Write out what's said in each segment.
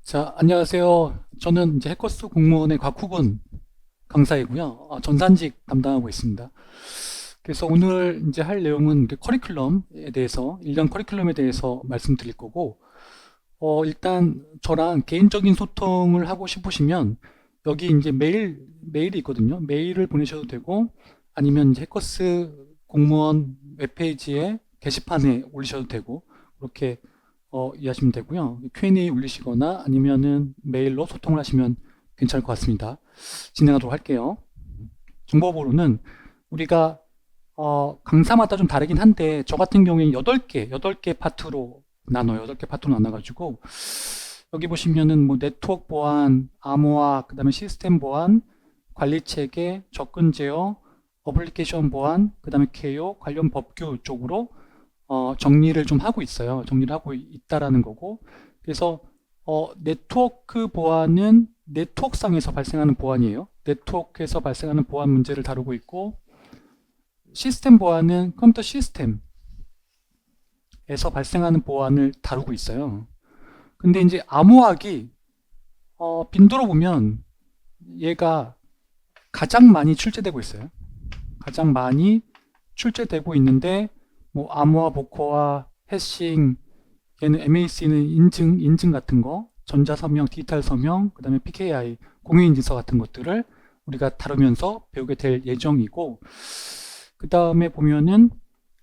자, 안녕하세요. 저는 이제 해커스 공무원의 곽후근 강사이고요. 전산직 담당하고 있습니다. 그래서 오늘 이제 할 내용은 이제 커리큘럼에 대해서, 1년 커리큘럼에 대해서 말씀드릴 거고, 일단 저랑 개인적인 소통을 하고 싶으시면 여기 이제 메일이 있거든요. 메일을 보내셔도 되고, 아니면 이제 해커스 공무원 웹페이지에 게시판에 올리셔도 되고, 그렇게 이해하시면 되고요. Q&A 올리시거나 아니면은 메일로 소통을 하시면 괜찮을 것 같습니다. 진행하도록 할게요. 정보보로는 우리가 강사마다 좀 다르긴 한데 저 같은 경우에는 8개 파트로 나눠요. 8개 파트로 나눠가지고 여기 보시면은 뭐 네트워크 보안, 암호화, 그 다음에 시스템 보안, 관리 체계, 접근 제어, 어플리케이션 보안, 그 다음에 개요, 관련 법규 쪽으로 정리를 좀 하고 있어요. 정리를 하고 있다라는 거고. 그래서 네트워크 보안은 네트워크상에서 발생하는 보안이에요. 네트워크에서 발생하는 보안 문제를 다루고 있고, 시스템 보안은 컴퓨터 시스템에서 발생하는 보안을 다루고 있어요. 근데 이제 암호학이 빈도로 보면 얘가 가장 많이 출제되고 있어요. 가장 많이 출제되고 있는데 뭐 암호화, 복호화, 해싱, 얘는 MAC는 인증 같은 거, 전자서명, 디지털 서명, 그 다음에 PKI, 공인인증서 같은 것들을 우리가 다루면서 배우게 될 예정이고, 그 다음에 보면은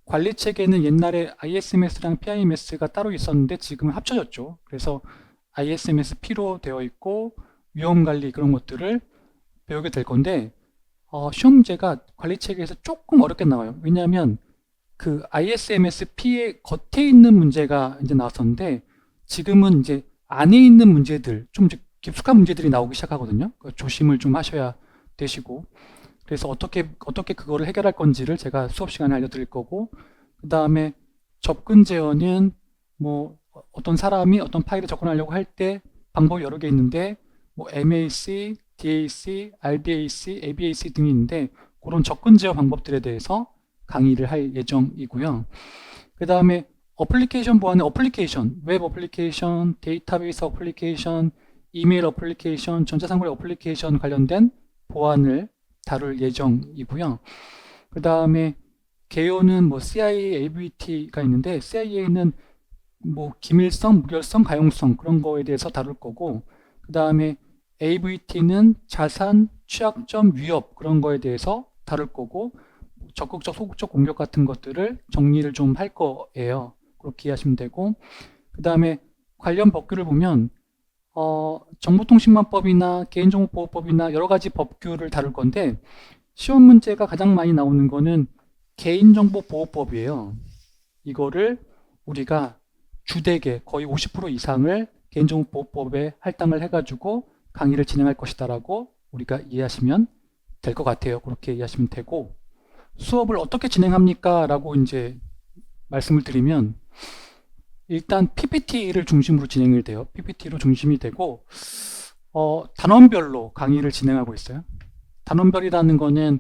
관리 체계는 옛날에 ISMS랑 PIMS가 따로 있었는데 지금은 합쳐졌죠. 그래서 ISMS-P로 되어 있고, 위험 관리 그런 것들을 배우게 될 건데, 시험 문제가 관리 체계에서 조금 어렵게 나와요. 왜냐하면 그 ISMS-P의 겉에 있는 문제가 이제 나왔었는데 지금은 이제 안에 있는 문제들, 좀 이제 깊숙한 문제들이 나오기 시작하거든요. 조심을 좀 하셔야 되시고, 그래서 어떻게 그거를 해결할 건지를 제가 수업 시간에 알려드릴 거고, 그 다음에 접근 제어는 뭐 어떤 사람이 어떤 파일에 접근하려고 할 때 방법이 여러 개 있는데 뭐 MAC, DAC, RBAC, ABAC 등이 있는데 그런 접근 제어 방법들에 대해서 강의를 할 예정이고요. 그 다음에 어플리케이션 보안의 어플리케이션, 웹 어플리케이션, 데이터베이스 어플리케이션, 이메일 어플리케이션, 전자상거래 어플리케이션 관련된 보안을 다룰 예정이고요. 그 다음에 개요는 뭐 CIA, AVT가 있는데 CIA는 뭐 기밀성, 무결성, 가용성 그런 거에 대해서 다룰 거고, 그 다음에 AVT는 자산, 취약점, 위협 그런 거에 대해서 다룰 거고, 적극적, 소극적 공격 같은 것들을 정리를 좀 할 거예요. 그렇게 이해하시면 되고, 그 다음에 관련 법규를 보면 정보통신망법이나 개인정보보호법이나 여러 가지 법규를 다룰 건데 시험 문제가 가장 많이 나오는 거는 개인정보보호법이에요. 이거를 우리가 주되게 거의 50% 이상을 개인정보보호법에 할당을 해가지고 강의를 진행할 것이다라고 우리가 이해하시면 될 것 같아요. 그렇게 이해하시면 되고, 수업을 어떻게 진행합니까? 라고 이제 말씀을 드리면 일단 PPT를 중심으로 진행이 돼요. PPT로 중심이 되고 단원별로 강의를 진행하고 있어요. 단원별이라는 거는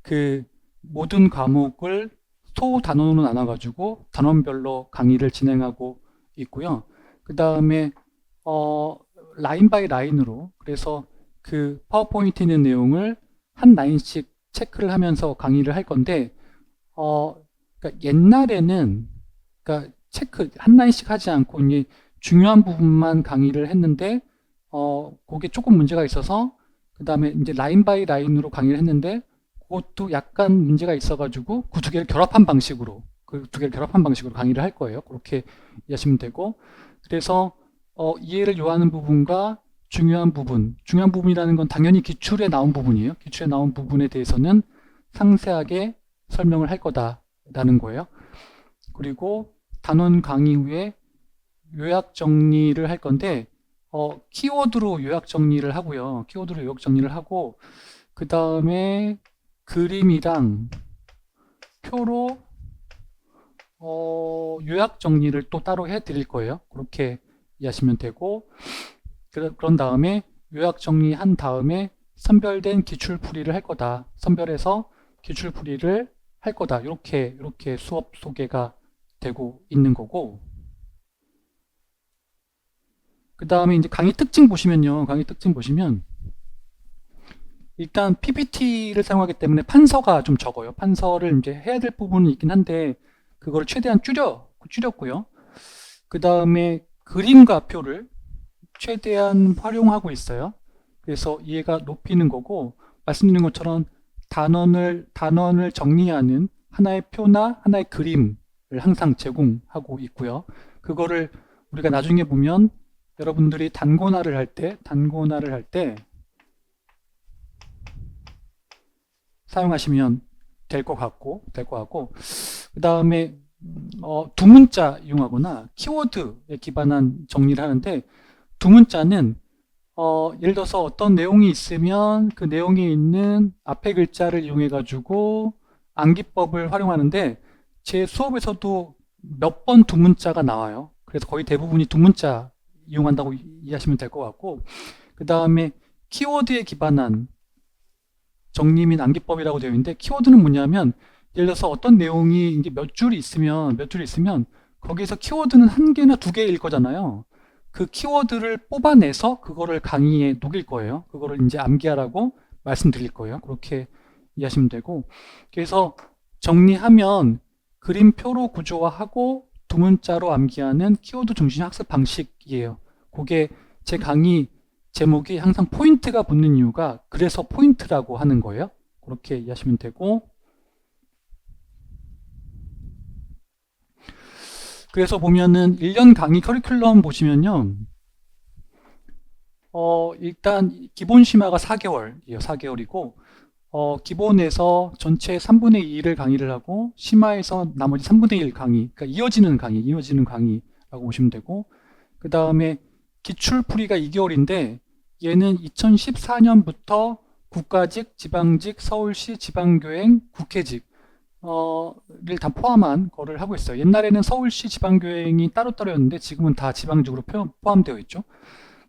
그 모든 과목을 소단원으로 나눠가지고 단원별로 강의를 진행하고 있고요. 그 다음에 어, 라인 바이 라인으로, 그래서 그 파워포인트 있는 내용을 한 라인씩 체크를 하면서 강의를 할 건데 그러니까 옛날에는 그러니까 체크 한 라인씩 하지 않고 이제 중요한 부분만 강의를 했는데 그게 조금 문제가 있어서 그 다음에 이제 라인 바이 라인으로 강의를 했는데 그것도 약간 문제가 있어가지고 그 두 개를 결합한 방식으로 강의를 할 거예요. 그렇게 이해하시면 되고, 그래서 이해를 요하는 부분과 중요한 부분이라는 건 당연히 기출에 나온 부분이에요. 기출에 나온 부분에 대해서는 상세하게 설명을 할 거다라는 거예요. 그리고 단원 강의 후에 요약 정리를 할 건데 키워드로 요약 정리를 하고요. 키워드로 요약 정리를 하고 그 다음에 그림이랑 표로 요약 정리를 또 따로 해드릴 거예요. 그렇게 이해하시면 되고, 그런 다음에 요약 정리한 다음에 선별된 기출풀이를 할 거다. 선별해서 기출풀이를 할 거다. 이렇게 수업 소개가 되고 있는 거고, 그 다음에 이제 강의 특징 보시면요. 강의 특징 보시면 일단 PPT를 사용하기 때문에 판서가 좀 적어요. 판서를 이제 해야 될 부분은 있긴 한데 그걸 최대한 줄였고요. 그 다음에 그림과 표를 최대한 활용하고 있어요. 그래서 이해가 높이는 거고, 말씀드린 것처럼 단원을 정리하는 하나의 표나 하나의 그림을 항상 제공하고 있고요. 그거를 우리가 나중에 보면 여러분들이 단권화를 할 때 사용하시면 될 것 같고, 그 다음에 두 문자 이용하거나 키워드에 기반한 정리를 하는데, 두 문자는 예를 들어서 어떤 내용이 있으면 그 내용에 있는 앞에 글자를 이용해 가지고 암기법을 활용하는데, 제 수업에서도 몇 번 두 문자가 나와요. 그래서 거의 대부분이 두 문자 이용한다고 이해하시면 될 것 같고, 그 다음에 키워드에 기반한 정리 및 암기법이라고 되어 있는데, 키워드는 뭐냐면 예를 들어서 어떤 내용이 이제 몇 줄이 있으면 거기에서 키워드는 한 개나 두 개일 거잖아요. 그 키워드를 뽑아내서 그거를 강의에 녹일 거예요. 그거를 이제 암기하라고 말씀드릴 거예요. 그렇게 이해하시면 되고, 그래서 정리하면 그림표로 구조화하고 두 문자로 암기하는 키워드 중심 학습 방식이에요. 그게 제 강의 제목이 항상 포인트가 붙는 이유가 그래서 포인트라고 하는 거예요. 그렇게 이해하시면 되고, 그래서 보면은 1년 강의 커리큘럼 보시면요. 일단 기본 심화가 4개월이에요. 4개월이고, 기본에서 전체 3분의 2를 강의를 하고, 심화에서 나머지 3분의 1 강의, 그러니까 이어지는 강의라고 보시면 되고, 그 다음에 기출풀이가 2개월인데, 얘는 2014년부터 국가직, 지방직, 서울시, 지방교행, 국회직, 를 다 포함한 거를 하고 있어요. 옛날에는 서울시 지방교행이 따로따로였는데 지금은 다 지방직으로 포함되어 있죠.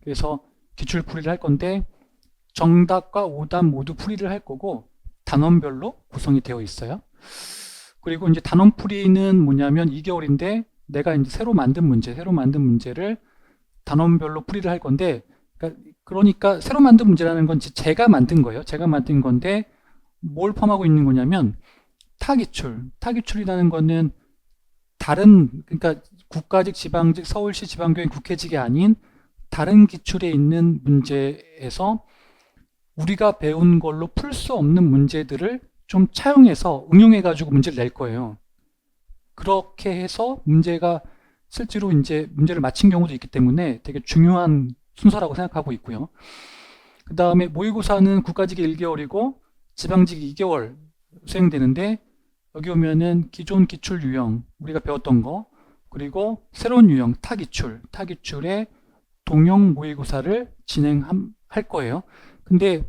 그래서 기출풀이를 할 건데 정답과 오답 모두 풀이를 할 거고 단원별로 구성이 되어 있어요. 그리고 이제 단원풀이는 뭐냐면 2개월인데 내가 이제 새로 만든 문제를 단원별로 풀이를 할 건데, 그러니까 새로 만든 문제라는 건 제가 만든 거예요. 제가 만든 건데 뭘 포함하고 있는 거냐면 타기출이라는 거는 그러니까 국가직, 지방직, 서울시, 지방교행, 국회직이 아닌 다른 기출에 있는 문제에서 우리가 배운 걸로 풀 수 없는 문제들을 좀 차용해서 응용해가지고 문제를 낼 거예요. 그렇게 해서 실제로 이제 문제를 맞힌 경우도 있기 때문에 되게 중요한 순서라고 생각하고 있고요. 그 다음에 모의고사는 국가직이 1개월이고 지방직이 2개월 수행되는데, 여기 오면은 기존 기출 유형 우리가 배웠던 거, 그리고 새로운 유형 타기출의 동형 모의고사를 진행할 거예요. 근데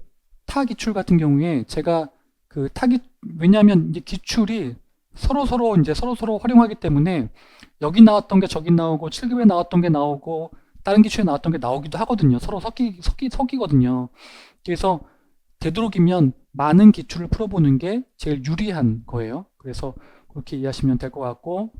타기출 같은 경우에 제가 왜냐하면 이제 기출이 서로 활용하기 때문에 여기 나왔던 게 저기 나오고 7급에 나왔던 게 나오고 다른 기출에 나왔던 게 나오기도 하거든요. 서로 섞이거든요. 그래서 되도록이면 많은 기출을 풀어보는 게 제일 유리한 거예요. 그래서 그렇게 이해하시면 될 것 같고,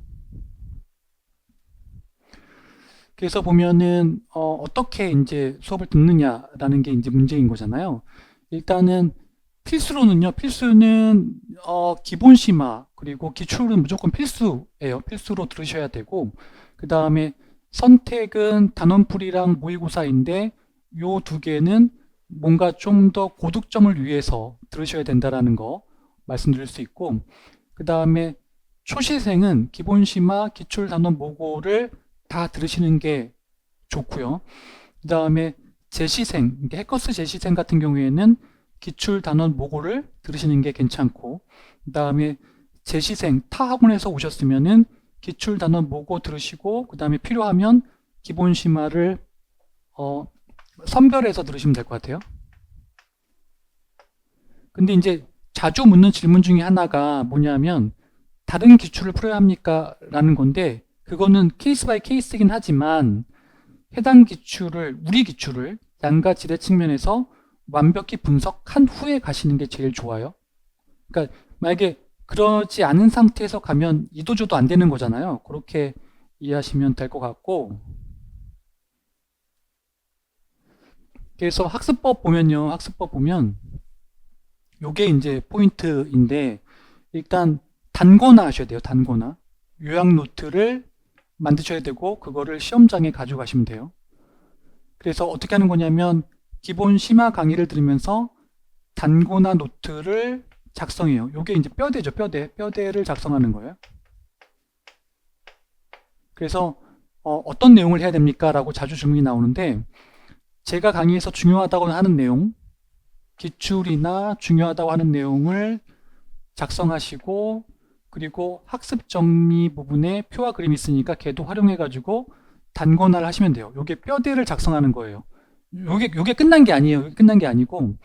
그래서 보면은 어떻게 이제 수업을 듣느냐라는 게 이제 문제인 거잖아요. 일단은 필수는 기본 심화 그리고 기출은 무조건 필수예요. 필수로 들으셔야 되고, 그 다음에 선택은 단원풀이랑 모의고사인데 요 두 개는 뭔가 좀 더 고득점을 위해서 들으셔야 된다라는 거 말씀드릴 수 있고, 그 다음에 초시생은 기본 심화, 기출 단원 모고를 다 들으시는 게 좋고요. 그 다음에 재시생, 해커스 재시생 같은 경우에는 기출 단원 모고를 들으시는 게 괜찮고, 그 다음에 재시생 타 학원에서 오셨으면은 기출 단원 모고 들으시고, 그 다음에 필요하면 기본 심화를 선별해서 들으시면 될 것 같아요. 근데 이제 자주 묻는 질문 중에 하나가 뭐냐면 다른 기출을 풀어야 합니까? 라는 건데, 그거는 케이스 바이 케이스이긴 하지만 해당 우리 기출을 양가 질의 측면에서 완벽히 분석한 후에 가시는 게 제일 좋아요. 그러니까 만약에 그러지 않은 상태에서 가면 이도저도 안 되는 거잖아요. 그렇게 이해하시면 될 것 같고, 그래서 학습법 보면요. 학습법 보면 요게 이제 포인트인데 일단 단거나 하셔야 돼요. 단거나. 요약 노트를 만드셔야 되고 그거를 시험장에 가져가시면 돼요. 그래서 어떻게 하는 거냐면 기본 심화 강의를 들으면서 단거나 노트를 작성해요. 요게 이제 뼈대죠. 뼈대를 작성하는 거예요. 그래서 어떤 내용을 해야 됩니까? 라고 자주 질문이 나오는데 제가 강의에서 중요하다고 하는 내용, 기출이나 중요하다고 하는 내용을 작성하시고 그리고 학습 정리 부분에 표와 그림이 있으니까 걔도 활용해 가지고 단권화를 하시면 돼요. 요게 뼈대를 작성하는 거예요. 요게 끝난 게 아니에요. 요게 끝난 게 아니고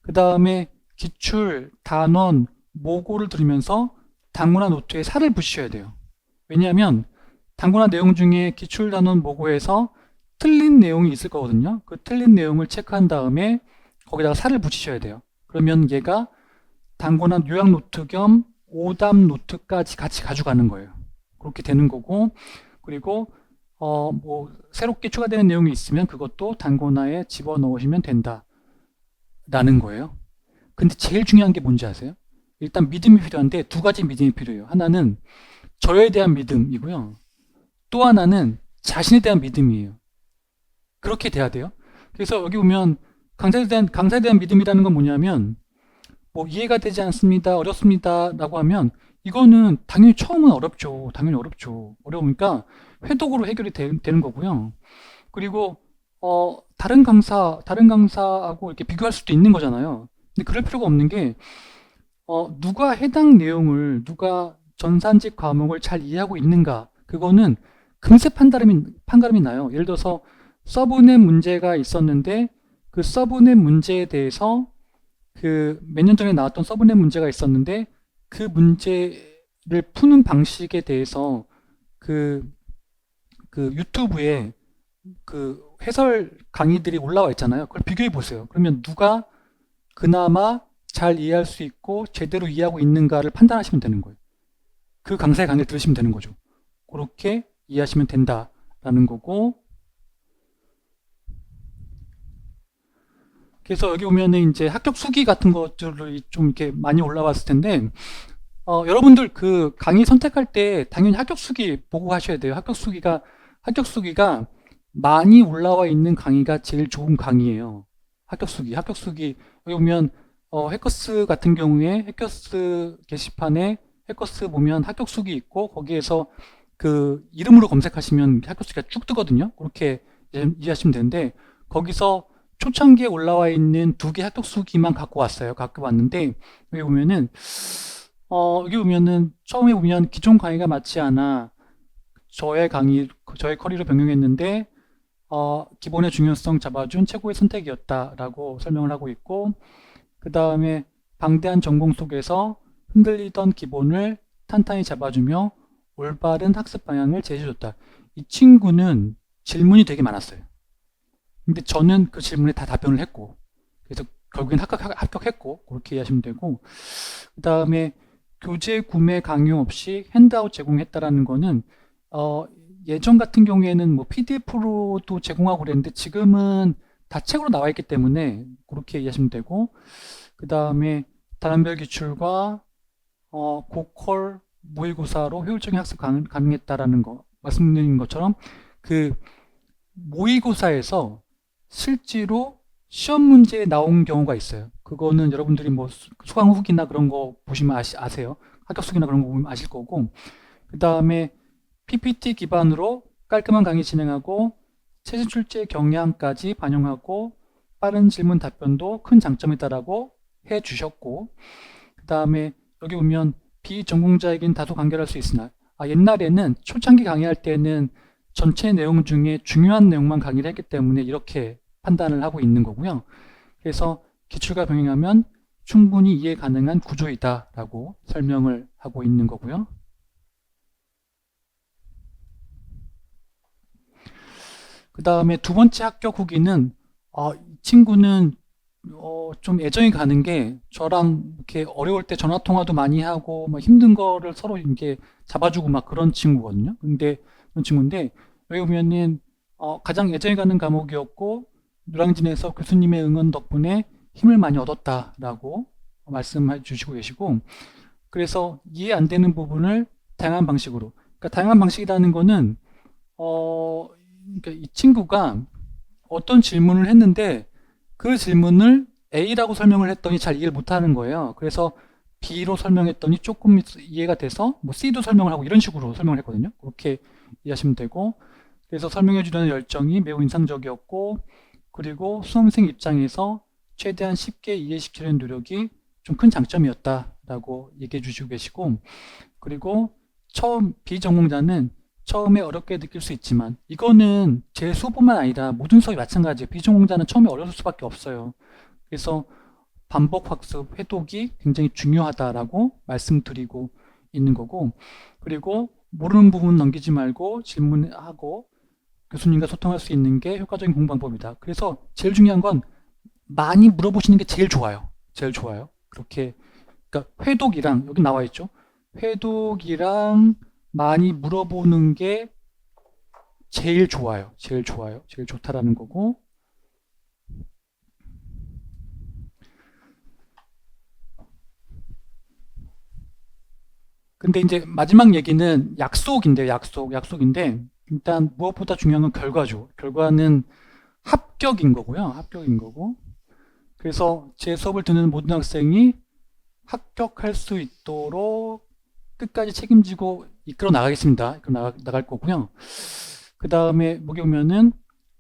그 다음에 기출, 단원, 모고를 들으면서 단권화 노트에 살을 붙이셔야 돼요. 왜냐하면 단권화 내용 중에 기출, 단원, 모고에서 틀린 내용이 있을 거거든요. 그 틀린 내용을 체크한 다음에 거기다가 살을 붙이셔야 돼요. 그러면 얘가 단권화 요약 노트 겸 오답 노트까지 같이 가져가는 거예요. 그렇게 되는 거고 그리고 뭐 새롭게 추가되는 내용이 있으면 그것도 단권화에 집어넣으시면 된다 라는 거예요. 근데 제일 중요한 게 뭔지 아세요? 일단 믿음이 필요한데 두 가지 믿음이 필요해요. 하나는 저에 대한 믿음이고요. 또 하나는 자신에 대한 믿음이에요. 그렇게 돼야 돼요. 그래서 여기 보면 강사에 대한 믿음이라는 건 뭐냐면 뭐 이해가 되지 않습니다. 어렵습니다. 라고 하면 이거는 당연히 처음은 어렵죠. 당연히 어렵죠. 어려우니까 회독으로 해결이 되는 거고요. 그리고 다른 강사하고 이렇게 비교할 수도 있는 거잖아요. 근데 그럴 필요가 없는 게 누가 해당 내용을 누가 전산직 과목을 잘 이해하고 있는가 그거는 금세 판가름이 나요. 예를 들어서 서브넷 문제가 있었는데 그 서브넷 문제에 대해서 그 몇 년 전에 나왔던 서브넷 문제가 있었는데 그 문제를 푸는 방식에 대해서 그 유튜브에 그 해설 강의들이 올라와 있잖아요. 그걸 비교해 보세요. 그러면 누가 그나마 잘 이해할 수 있고 제대로 이해하고 있는가를 판단하시면 되는 거예요. 그 강사의 강의를 들으시면 되는 거죠. 그렇게 이해하시면 된다라는 거고 그래서 여기 보면은 이제 합격 수기 같은 것들이 좀 이렇게 많이 올라왔을 텐데 여러분들 그 강의 선택할 때 당연히 합격 수기 보고 하셔야 돼요. 합격 수기가 많이 올라와 있는 강의가 제일 좋은 강의예요. 합격 수기 여기 보면 해커스 같은 경우에 해커스 게시판에 해커스 보면 합격 수기 있고 거기에서 그 이름으로 검색하시면 합격 수기가 쭉 뜨거든요. 그렇게 이해하시면 되는데 거기서 초창기에 올라와 있는 두 개 합격 수기만 갖고 왔는데 여기 보면은 처음에 보면 기존 강의가 맞지 않아 저의 커리를 변경했는데 기본의 중요성 잡아준 최고의 선택이었다라고 설명을 하고 있고 그 다음에 방대한 전공 속에서 흔들리던 기본을 탄탄히 잡아주며 올바른 학습 방향을 제시해줬다. 이 친구는 질문이 되게 많았어요. 근데 저는 그 질문에 다 답변을 했고 그래서 결국엔 합격했고 그렇게 이해하시면 되고 그 다음에 교재 구매 강요 없이 핸드아웃 제공했다라는 거는 예전 같은 경우에는 뭐 PDF로도 제공하고 그랬는데 지금은 다 책으로 나와 있기 때문에 그렇게 이해하시면 되고 그 다음에 단원별 기출과 고퀄 모의고사로 효율적인 학습 가능했다라는 거 말씀드린 것처럼 그 모의고사에서 실제로 시험 문제에 나온 경우가 있어요. 그거는 여러분들이 뭐 수강 후기나 그런 거 보시면 아세요. 합격 수기나 그런 거 보면 아실 거고 그 다음에 PPT 기반으로 깔끔한 강의 진행하고 최신 출제 경향까지 반영하고 빠른 질문 답변도 큰 장점이다라고 해 주셨고 그 다음에 여기 보면 비전공자에겐 다소 간결할 수 있으나 옛날에는 초창기 강의할 때는 전체 내용 중에 중요한 내용만 강의를 했기 때문에 이렇게 판단을 하고 있는 거고요. 그래서 기출과 병행하면 충분히 이해 가능한 구조이다 라고 설명을 하고 있는 거고요. 그 다음에 두 번째 합격 후기는 이 친구는 좀 애정이 가는 게 저랑 이렇게 어려울 때 전화 통화도 많이 하고 막 힘든 거를 서로 이렇게 잡아주고 막 그런 친구거든요. 그런 친구인데 여기 보면은 가장 애정이 가는 과목이었고 노량진에서 교수님의 응원 덕분에 힘을 많이 얻었다라고 말씀해 주시고 계시고, 그래서 이해 안 되는 부분을 다양한 방식으로, 그러니까 다양한 방식이라는 거는 그러니까 이 친구가 어떤 질문을 했는데 그 질문을 A라고 설명을 했더니 잘 이해를 못하는 거예요. 그래서 B로 설명했더니 조금 이해가 돼서 뭐 C도 설명을 하고 이런 식으로 설명을 했거든요. 그렇게 이해하시면 되고, 그래서 설명해 주려는 열정이 매우 인상적이었고, 그리고 수험생 입장에서 최대한 쉽게 이해시키려는 노력이 좀 큰 장점이었다라고 얘기해 주시고 계시고, 그리고 처음 비전공자는 처음에 어렵게 느낄 수 있지만, 이거는 제 수업뿐만 아니라 모든 수업이 마찬가지예요. 비전공자는 처음에 어려울 수밖에 없어요. 그래서 반복 학습, 회독이 굉장히 중요하다라고 말씀드리고 있는 거고, 그리고 모르는 부분 넘기지 말고 질문하고 교수님과 소통할 수 있는 게 효과적인 공부 방법이다. 그래서 제일 중요한 건 많이 물어보시는 게 제일 좋아요. 제일 좋아요. 그렇게, 그러니까 회독이랑 여기 나와 있죠. 회독이랑 많이 물어보는 게 제일 좋아요. 제일 좋아요. 제일 좋다라는 거고. 근데 이제 마지막 얘기는 약속인데요. 약속인데 일단 무엇보다 중요한 건 결과죠. 결과는 합격인 거고요. 합격인 거고. 그래서 제 수업을 듣는 모든 학생이 합격할 수 있도록 끝까지 책임지고 이끌어 나가겠습니다. 나갈 거고요. 그 다음에 목에 오면은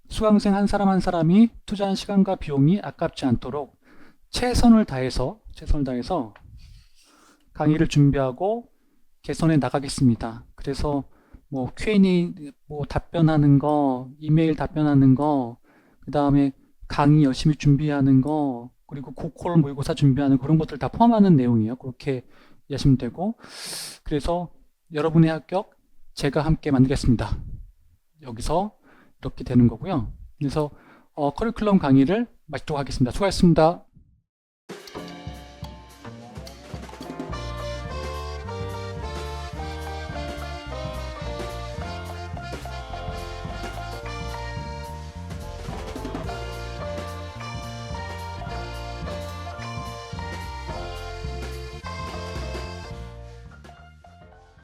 수강생 한 사람 한 사람이 투자한 시간과 비용이 아깝지 않도록 최선을 다해서 강의를 준비하고 개선해 나가겠습니다. 그래서 뭐 Q&A 뭐 답변하는 거, 이메일 답변하는 거, 그 다음에 강의 열심히 준비하는 거, 그리고 고콜 모의고사 준비하는 그런 것들 다 포함하는 내용이에요. 그렇게 이해하시면 되고, 그래서 여러분의 합격 제가 함께 만들겠습니다. 여기서 이렇게 되는 거고요. 그래서 커리큘럼 강의를 마치도록 하겠습니다. 수고하셨습니다.